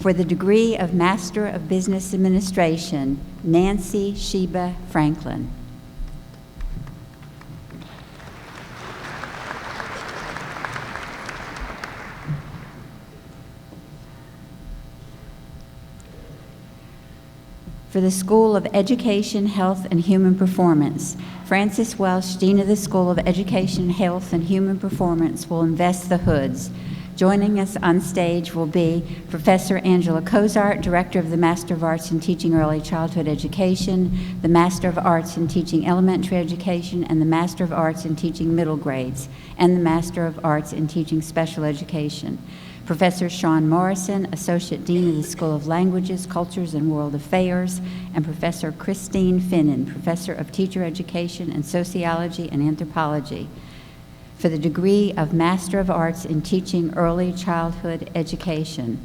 For the degree of Master of Business Administration, Nancy Sheba Franklin. For the School of Education, Health, and Human Performance, Frances Welsh, Dean of the School of Education, Health, and Human Performance, will invest the hoods. Joining us on stage will be Professor Angela Cozart, Director of the Master of Arts in Teaching Early Childhood Education, the Master of Arts in Teaching Elementary Education, and the Master of Arts in Teaching Middle Grades, and the Master of Arts in Teaching Special Education. Professor Sean Morrison, Associate Dean of the School of Languages, Cultures, and World Affairs, and Professor Christine Finnan, Professor of Teacher Education and Sociology and Anthropology. For the degree of Master of Arts in Teaching Early Childhood Education,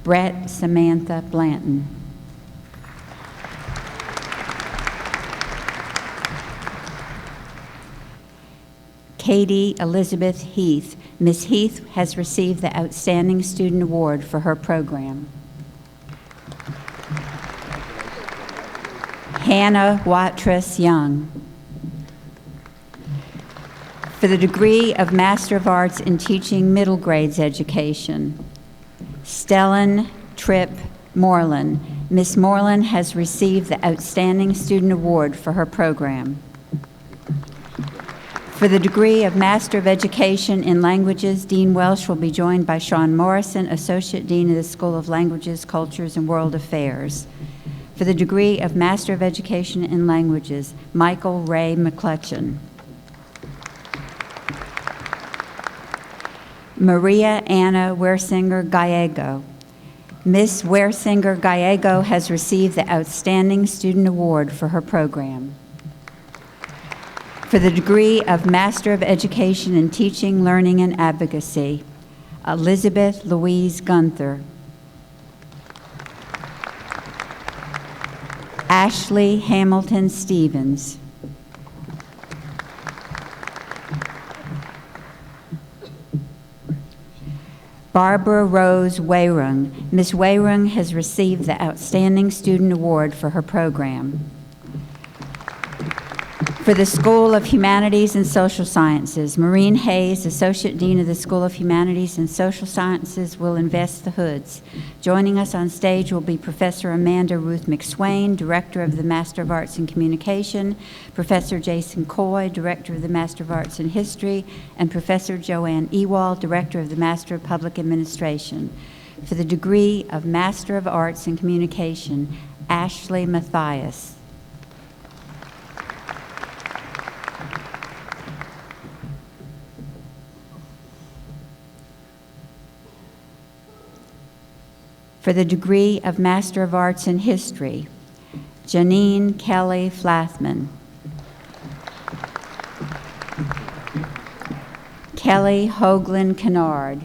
Brett Samantha Blanton. Katie Elizabeth Heath. Ms. Heath has received the Outstanding Student Award for her program. Hannah Watrous Young. For the degree of Master of Arts in Teaching Middle Grades Education, Stellan Tripp Moreland. Ms. Moreland has received the Outstanding Student Award for her program. For the degree of Master of Education in Languages, Dean Welsh will be joined by Sean Morrison, Associate Dean of the School of Languages, Cultures, and World Affairs. For the degree of Master of Education in Languages, Michael Ray McClutchin. Maria Anna Wersinger Gallego. Ms. Wersinger Gallego has received the Outstanding Student Award for her program. For the degree of Master of Education in Teaching, Learning, and Advocacy, Elizabeth Louise Gunther. Ashley Hamilton Stevens. Barbara Rose Wayrung. Ms. Wayrung has received the Outstanding Student Award for her program. For the School of Humanities and Social Sciences, Maureen Hayes, Associate Dean of the School of Humanities and Social Sciences, will invest the hoods. Joining us on stage will be Professor Amanda Ruth McSwain, Director of the Master of Arts in Communication, Professor Jason Coy, Director of the Master of Arts in History, and Professor Joanne Ewald, Director of the Master of Public Administration. For the degree of Master of Arts in Communication, Ashley Mathias. For the degree of Master of Arts in History, Janine Kelly Flathman. Kelly Hoagland Kennard.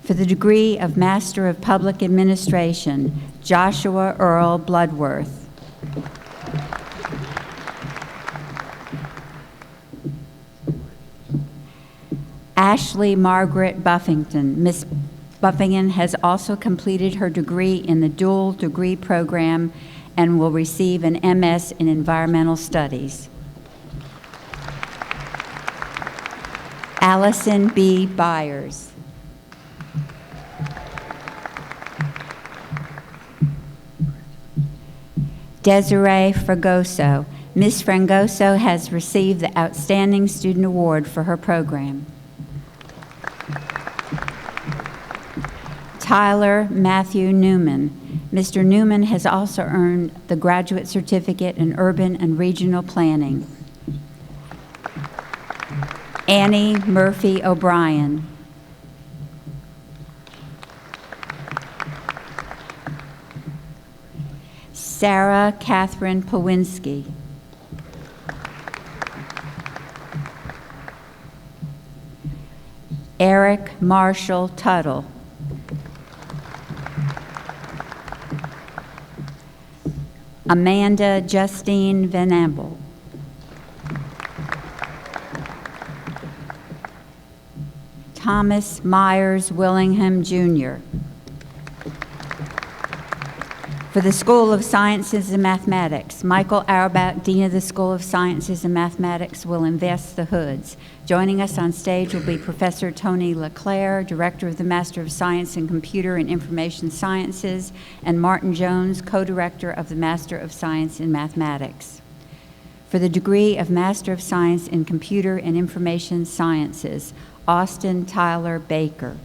For the degree of Master of Public Administration, Joshua Earl Bloodworth. Ashley Margaret Buffington. Ms. Buffington has also completed her degree in the dual degree program and will receive an MS in Environmental Studies. Allison B. Byers. Desiree Fragoso. Ms. Fragoso has received the Outstanding Student Award for her program. Tyler Matthew Newman. Mr. Newman has also earned the Graduate Certificate in Urban and Regional Planning. Annie Murphy O'Brien. Sarah Catherine Pawinski. Eric Marshall Tuttle. Amanda Justine Van Amble. Thomas Myers Willingham, Jr. For the School of Sciences and Mathematics, Michael Auerbach, Dean of the School of Sciences and Mathematics, will invest the hoods. Joining us on stage will be Professor Tony LeClaire, Director of the Master of Science in Computer and Information Sciences, and Martin Jones, Co-Director of the Master of Science in Mathematics. For the degree of Master of Science in Computer and Information Sciences, Austin Tyler Baker.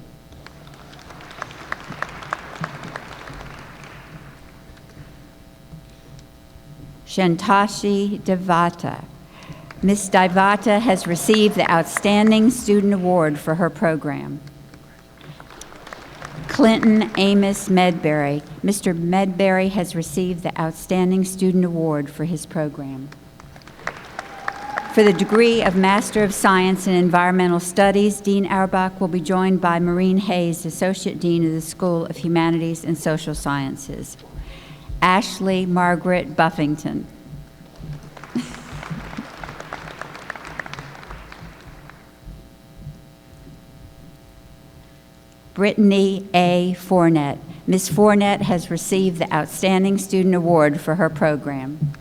Shantashi Devata. Ms. Devata has received the Outstanding Student Award for her program. Clinton Amos Medberry. Mr. Medberry has received the Outstanding Student Award for his program. For the degree of Master of Science in Environmental Studies, Dean Auerbach will be joined by Maureen Hayes, Associate Dean of the School of Humanities and Social Sciences. Ashley Margaret Buffington. Brittany A. Fournette. Ms. Fournette has received the Outstanding Student Award for her program.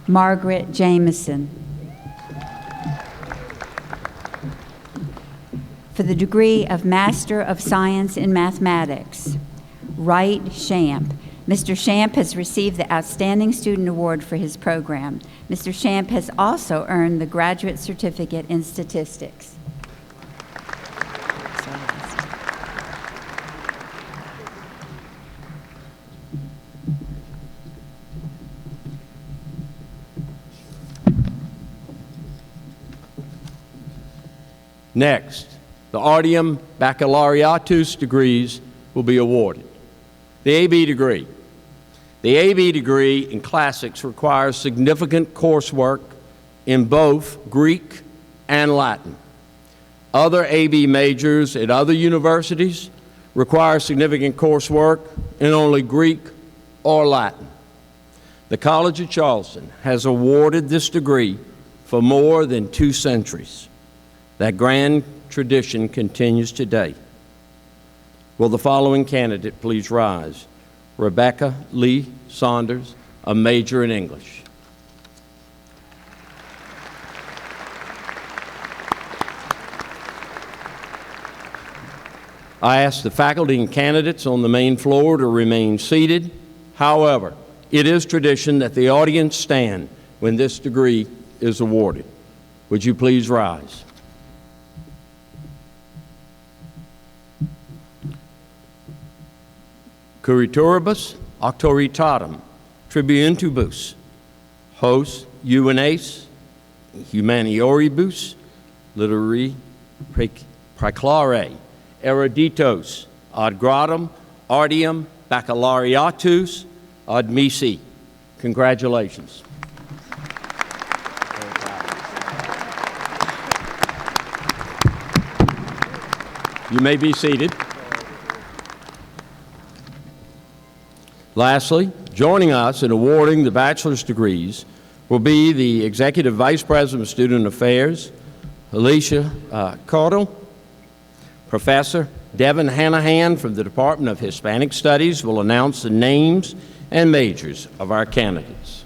Margaret Jameson. For the degree of Master of Science in Mathematics, Wright Shamp. Mr. Shamp has received the Outstanding Student Award for his program. Mr. Shamp has also earned the Graduate Certificate in Statistics. Next, the Artium Baccalaureatus degrees will be awarded. The AB degree. The AB degree in classics requires significant coursework in both Greek and Latin. Other AB majors at other universities require significant coursework in only Greek or Latin. The College of Charleston has awarded this degree for more than 2 centuries. That grand tradition continues today. Will the following candidate please rise? Rebecca Lee Saunders, a major in English. I ask the faculty and candidates on the main floor to remain seated. However, it is tradition that the audience stand when this degree is awarded. Would you please rise? Curituribus auctoritatem tribuntibus, hos UNACE, humanioribus, literi praeclare, eruditos, ad gradum, artium baccalaureatus, ad misi. Congratulations. You may be seated. Lastly, joining us in awarding the bachelor's degrees will be the Executive Vice President of Student Affairs, Alicia Caudle. Professor Devin Hanahan from the Department of Hispanic Studies will announce the names and majors of our candidates.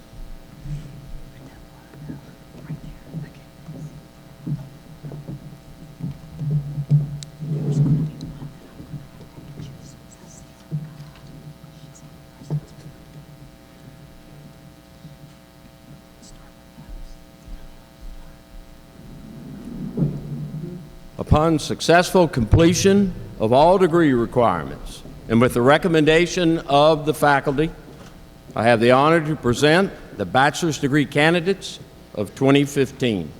Upon successful completion of all degree requirements, and with the recommendation of the faculty, I have the honor to present the bachelor's degree candidates of 2015.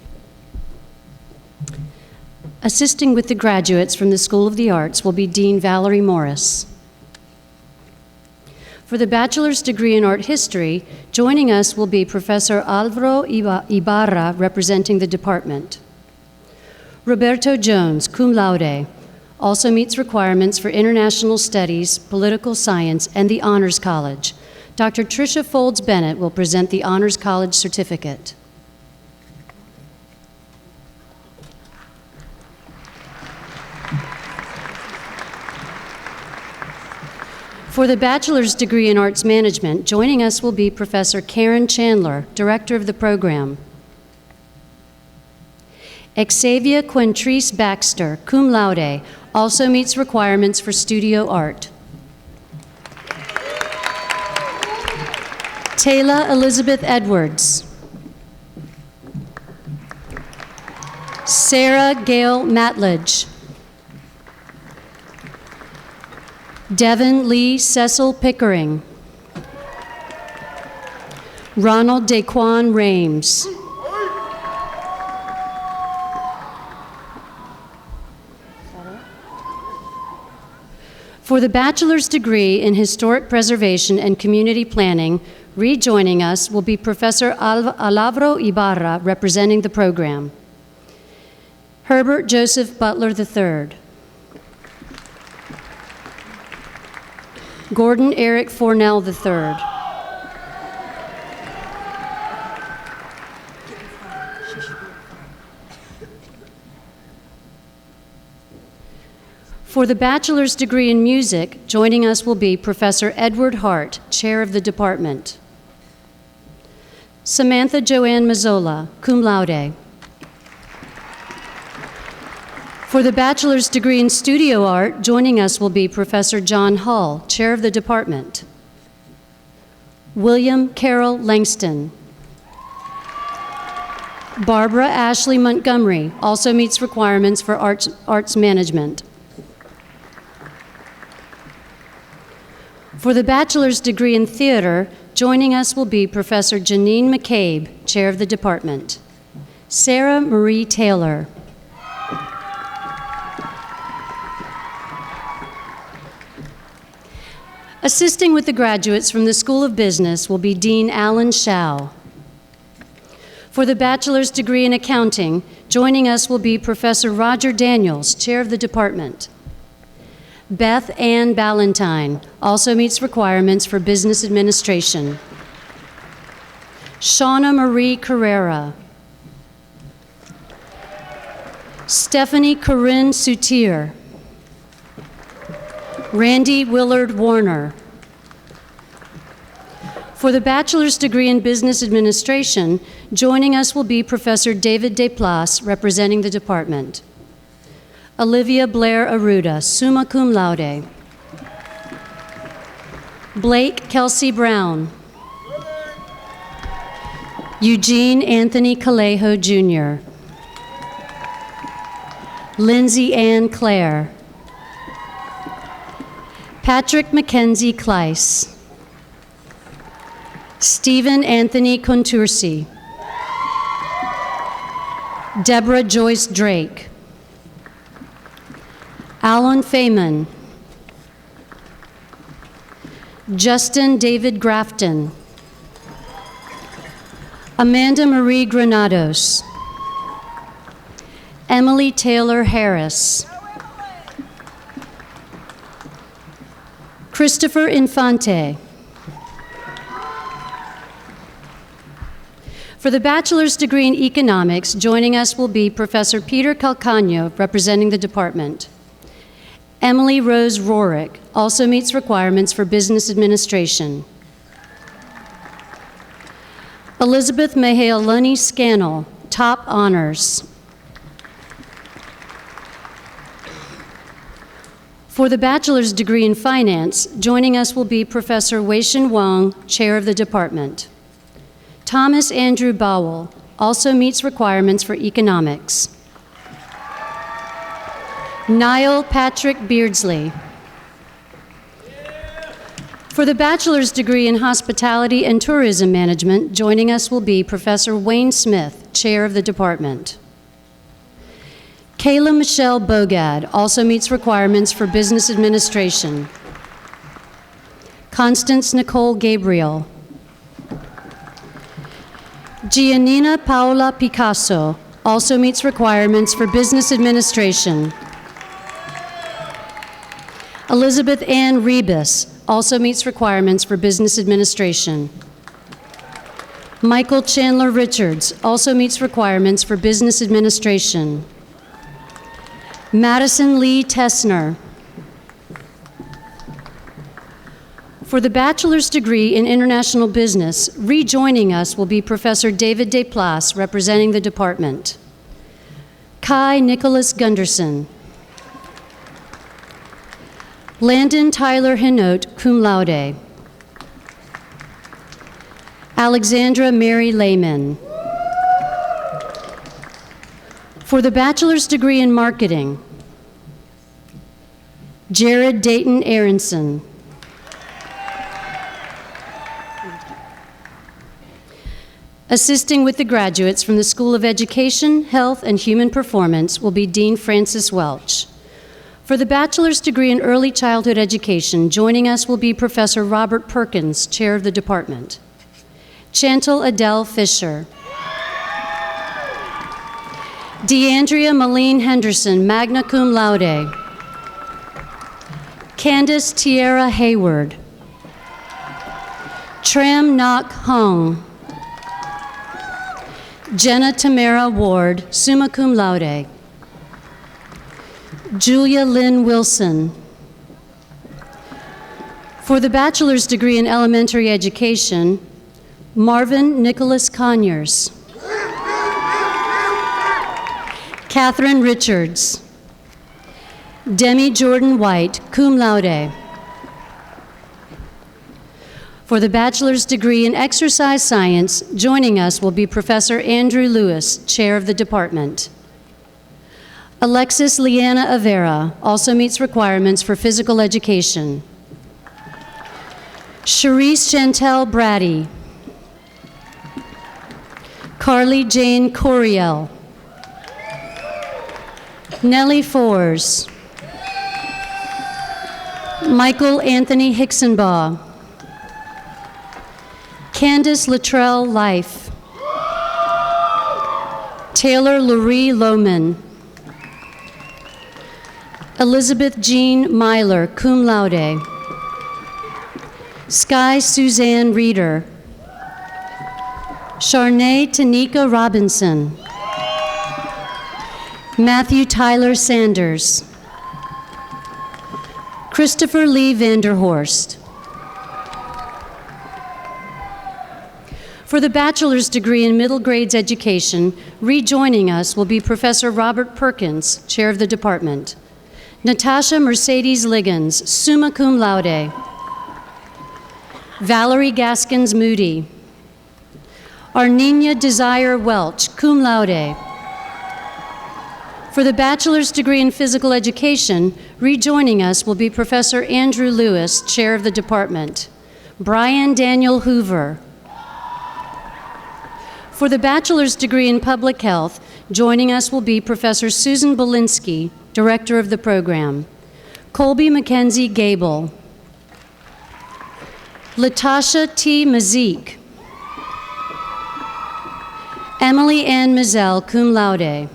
Assisting with the graduates from the School of the Arts will be Dean Valerie Morris. For the bachelor's degree in art history, joining us will be Professor Alvaro Ibarra, representing the department. Roberto Jones, cum laude, also meets requirements for international studies, political science, and the Honors College. Dr. Tricia Folds Bennett will present the Honors College certificate. For the bachelor's degree in arts management, joining us will be Professor Karen Chandler, director of the program. Xavier Quintrice Baxter, cum laude, also meets requirements for studio art. Taylor Elizabeth Edwards. Sarah Gail Matledge. Devin Lee Cecil Pickering. Ronald Daquan Rames. For the bachelor's degree in historic preservation and community planning, rejoining us will be Professor Alvaro Ibarra, representing the program. Herbert Joseph Butler III. Gordon Eric Fornell III. For the bachelor's degree in music, joining us will be Professor Edward Hart, chair of the department. Samantha Joanne Mazzola, cum laude. For the bachelor's degree in studio art, joining us will be Professor John Hull, chair of the department. William Carroll Langston. Barbara Ashley Montgomery also meets requirements for arts management. For the bachelor's degree in theater, joining us will be Professor Janine McCabe, chair of the department. Sarah Marie Taylor. Assisting with the graduates from the School of Business will be Dean Alan Shao. For the bachelor's degree in accounting, joining us will be Professor Roger Daniels, chair of the department. Beth Ann Ballantyne also meets requirements for business administration. Shauna Marie Carrera. Stephanie Corinne Soutier. Randy Willard Warner. For the bachelor's degree in business administration, joining us will be Professor David Desplaces, representing the department. Olivia Blair Aruda, summa cum laude. Blake Kelsey Brown. Eugene Anthony Calejo, Jr. Lindsay Ann Clare. Patrick Mackenzie Kleiss. Stephen Anthony Contursi. Deborah Joyce Drake. Alan Feynman. Justin David Grafton. Amanda Marie Granados. Emily Taylor Harris. Christopher Infante. For the bachelor's degree in economics, joining us will be Professor Peter Calcagno, representing the department. Emily Rose Rorick also meets requirements for business administration. Elizabeth Mahaluni Scannell, top honors. For the bachelor's degree in finance, joining us will be Professor Wei-Shin Wang, chair of the department. Thomas Andrew Bowell also meets requirements for economics. Niall Patrick Beardsley. For the bachelor's degree in hospitality and tourism management, joining us will be Professor Wayne Smith, chair of the department. Kayla Michelle Bogad also meets requirements for business administration. Constance Nicole Gabriel. Giannina Paola Picasso also meets requirements for business administration. Elizabeth Ann Rebus also meets requirements for business administration. Michael Chandler Richards also meets requirements for business administration. Madison Lee Tessner. For the bachelor's degree in international business, rejoining us will be Professor David Desplaces, representing the department. Kai Nicholas Gunderson. Landon Tyler Hinote, cum laude. Alexandra Mary Lehman. For the bachelor's degree in marketing, Jared Dayton Aronson. Assisting with the graduates from the School of Education, Health, and Human Performance will be Dean Francis Welch. For the bachelor's degree in early childhood education, joining us will be Professor Robert Perkins, chair of the department. Chantal Adele Fisher. DeAndrea Malene Henderson, magna cum laude. Candace Tierra Hayward. Tram Nok Hung. Jenna Tamara Ward, summa cum laude. Julia Lynn Wilson. For the bachelor's degree in elementary education, Marvin Nicholas Conyers. Catherine Richards. Demi Jordan White, cum laude. For the bachelor's degree in exercise science, joining us will be Professor Andrew Lewis, chair of the department. Alexis Leanna Avera also meets requirements for physical education. Cherise Chantel Brady. Carly Jane Coriel. Nellie Fours. Michael Anthony Hicksonbaugh. Candace Luttrell Life. Taylor Lurie Lohman. Elizabeth Jean Myler, cum laude. Sky Suzanne Reeder. Sharnae Tanika Robinson. Matthew Tyler Sanders. Christopher Lee Vanderhorst. For the bachelor's degree in middle grades education, rejoining us will be Professor Robert Perkins, chair of the department. Natasha Mercedes Liggins, summa cum laude. Valerie Gaskins Moody. Arnina Desire Welch, cum laude. For the bachelor's degree in physical education, rejoining us will be Professor Andrew Lewis, chair of the department. Brian Daniel Hoover. For the bachelor's degree in public health, joining us will be Professor Susan Belinsky, director of the program. Colby Mackenzie Gable. Latasha T. Mazik. Emily Ann Mizell, cum laude.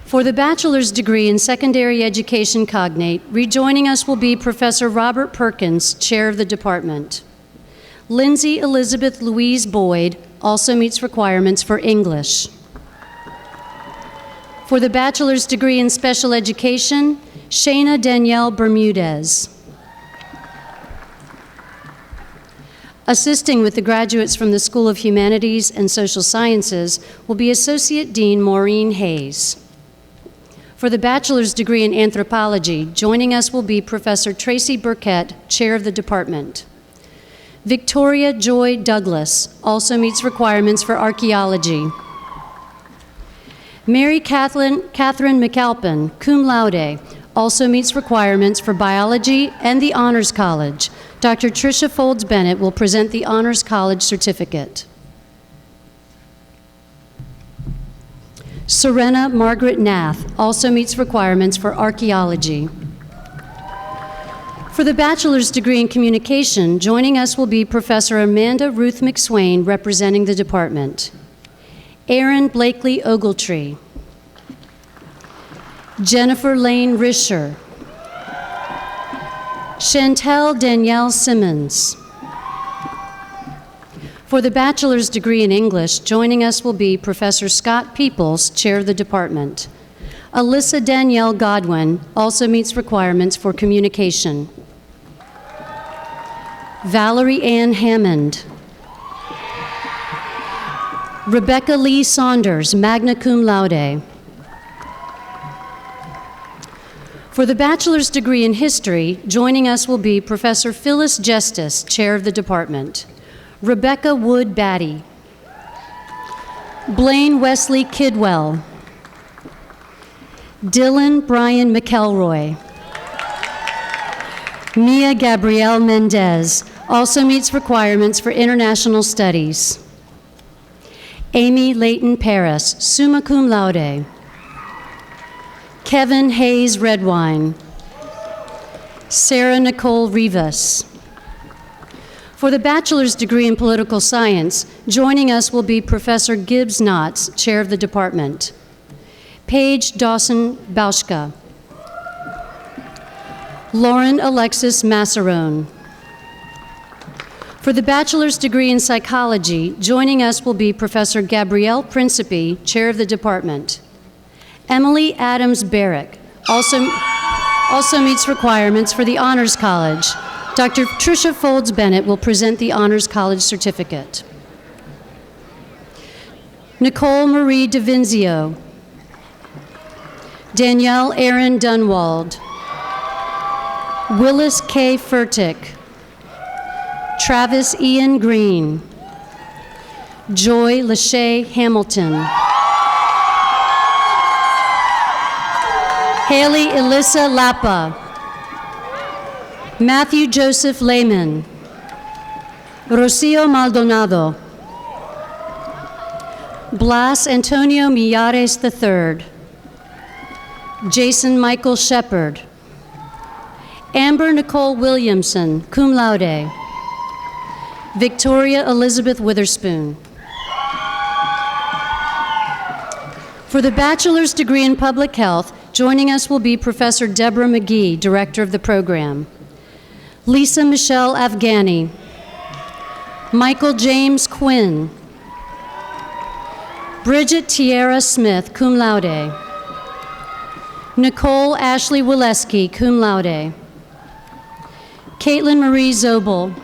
For the bachelor's degree in secondary education cognate, rejoining us will be Professor Robert Perkins, chair of the department. Lindsay Elizabeth Louise Boyd also meets requirements for English. For the bachelor's degree in special education, Shayna Danielle Bermudez. Assisting with the graduates from the School of Humanities and Social Sciences will be Associate Dean Maureen Hayes. For the bachelor's degree in anthropology, joining us will be Professor Tracy Burkett, chair of the department. Victoria Joy Douglas also meets requirements for archaeology. Mary Catherine McAlpin, cum laude, also meets requirements for biology and the Honors College. Dr. Tricia Folds Bennett will present the Honors College certificate. Serena Margaret Nath also meets requirements for archaeology. For the bachelor's degree in communication, joining us will be Professor Amanda Ruth McSwain, representing the department. Erin Blakely Ogletree. Jennifer Lane Risher. Chantel Danielle Simmons. For the bachelor's degree in English, joining us will be Professor Scott Peoples, chair of the department. Alyssa Danielle Godwin also meets requirements for communication. Valerie Ann Hammond. Rebecca Lee Saunders, magna cum laude. For the bachelor's degree in history, joining us will be Professor Phyllis Justice, chair of the department. Rebecca Wood Batty. Blaine Wesley Kidwell. Dylan Brian McElroy. Mia Gabrielle Mendez also meets requirements for international studies. Amy Leighton Paris, summa cum laude. Kevin Hayes Redwine. Sarah Nicole Rivas. For the bachelor's degree in political science, joining us will be Professor Gibbs Knotts, chair of the department. Paige Dawson Bauschka. Lauren Alexis Massarone. For the bachelor's degree in psychology, joining us will be Professor Gabrielle Principe, chair of the department. Emily Adams Barrick also meets requirements for the Honors College. Dr. Tricia Folds Bennett will present the Honors College certificate. Nicole Marie DeVinzio. Danielle Erin Dunwald. Willis K. Furtick. Travis Ian Green. Joy Lachey Hamilton. Haley Alyssa Lapa. Matthew Joseph Lehman. Rocio Maldonado. Blas Antonio Millares III. Jason Michael Shepard. Amber Nicole Williamson, cum laude. Victoria Elizabeth Witherspoon. For the bachelor's degree in public health, joining us will be Professor Deborah McGee, director of the program. Lisa Michelle Afghani. Michael James Quinn. Bridget Tierra Smith, cum laude. Nicole Ashley Wileski, cum laude. Caitlin Marie Zobel.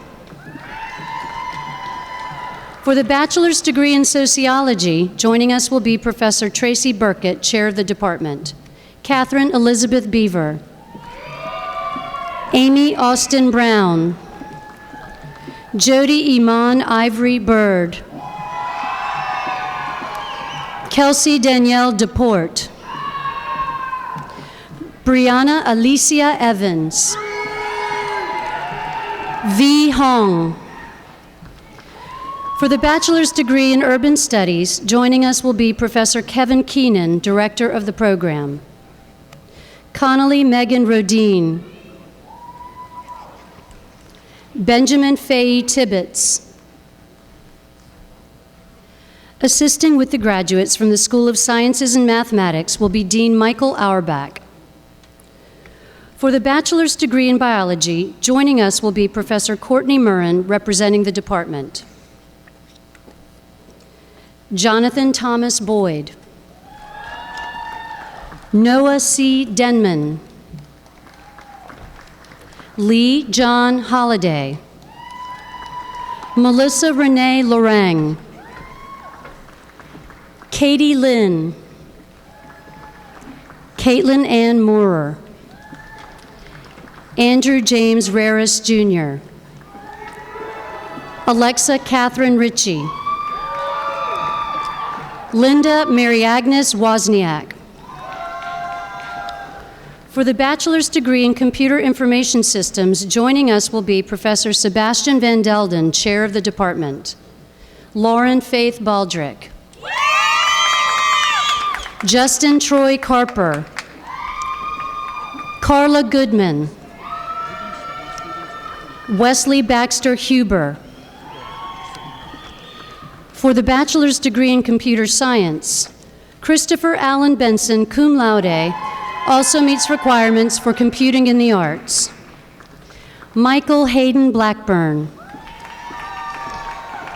For the bachelor's degree in sociology, joining us will be Professor Tracy Burkett, chair of the department. Catherine Elizabeth Beaver. Amy Austin Brown. Jody Iman Ivory Bird. Kelsey Danielle DePort. Brianna Alicia Evans. V. Hong. For the bachelor's degree in urban studies, joining us will be Professor Kevin Keenan, director of the program. Connolly Megan Rodine. Benjamin Faye Tibbetts. Assisting with the graduates from the School of Sciences and Mathematics will be Dean Michael Auerbach. For the bachelor's degree in biology, joining us will be Professor Courtney Murrin, representing the department. Jonathan Thomas Boyd. Noah C. Denman. Lee John Holliday. Melissa Renee Lorang. Katie Lynn. Caitlin Ann Moorer. Andrew James Raris Jr. Alexa Catherine Ritchie. Linda Mary Agnes Wozniak. For the bachelor's degree in computer information systems, joining us will be Professor Sebastian Van Delden, chair of the department. Lauren Faith Baldrick. Justin Troy Carper. Carla Goodman. Wesley Baxter Huber. For the bachelor's degree in computer science, Christopher Allen Benson, cum laude, also meets requirements for computing in the arts. Michael Hayden Blackburn.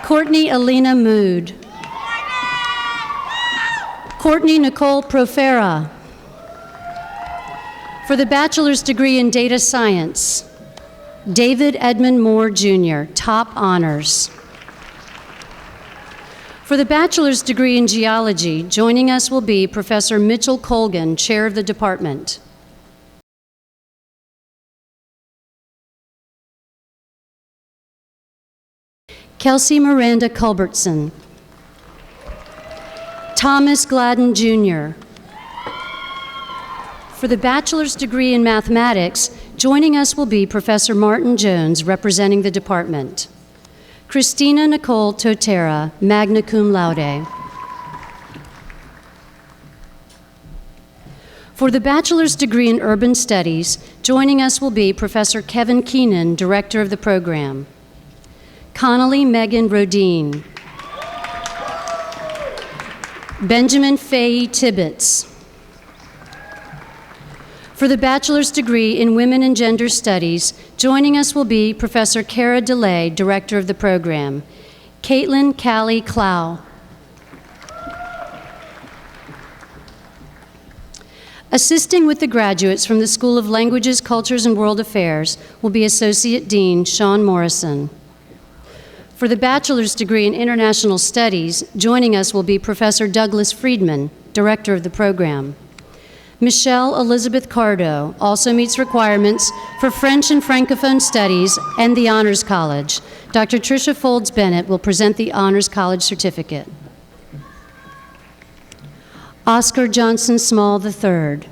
Courtney Alina Mood. Courtney Nicole Profera. For the bachelor's degree in data science, David Edmund Moore, Jr., top honors. For the bachelor's degree in geology, joining us will be Professor Mitchell Colgan, chair of the department. Kelsey Miranda Culbertson. Thomas Gladden, Jr. For the bachelor's degree in mathematics, joining us will be Professor Martin Jones, representing the department. Christina Nicole Totera, magna cum laude. For the bachelor's degree in urban studies, joining us will be Professor Kevin Keenan, director of the program. Connolly Megan Rodine. Benjamin Faye Tibbetts. For the bachelor's degree in Women and Gender Studies, joining us will be Professor Cara DeLay, director of the program. Caitlin Callie Clow. Assisting with the graduates from the School of Languages, Cultures, and World Affairs will be Associate Dean Sean Morrison. For the bachelor's degree in International Studies, joining us will be Professor Douglas Friedman, director of the program. Michelle Elizabeth Cardo also meets requirements for French and Francophone Studies and the Honors College. Dr. Tricia Folds Bennett will present the Honors College certificate. Oscar Johnson Small III.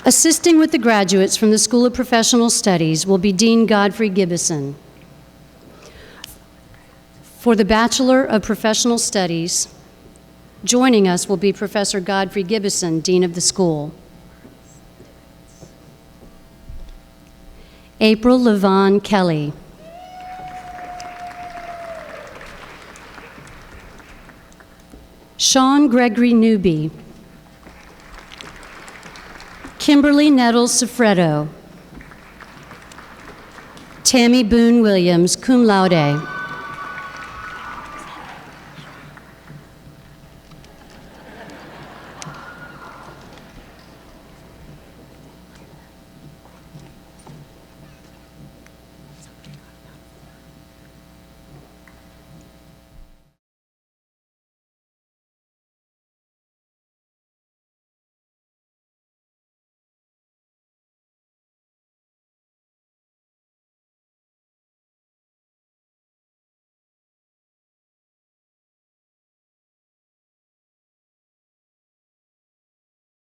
Assisting with the graduates from the School of Professional Studies will be Dean Godfrey Gibbison. For the Bachelor of Professional Studies, joining us will be Professor Godfrey Gibbison, Dean of the school. April Levon Kelly. Sean Gregory Newby. Kimberly Nettles Sofreto. Tammy Boone Williams, cum laude.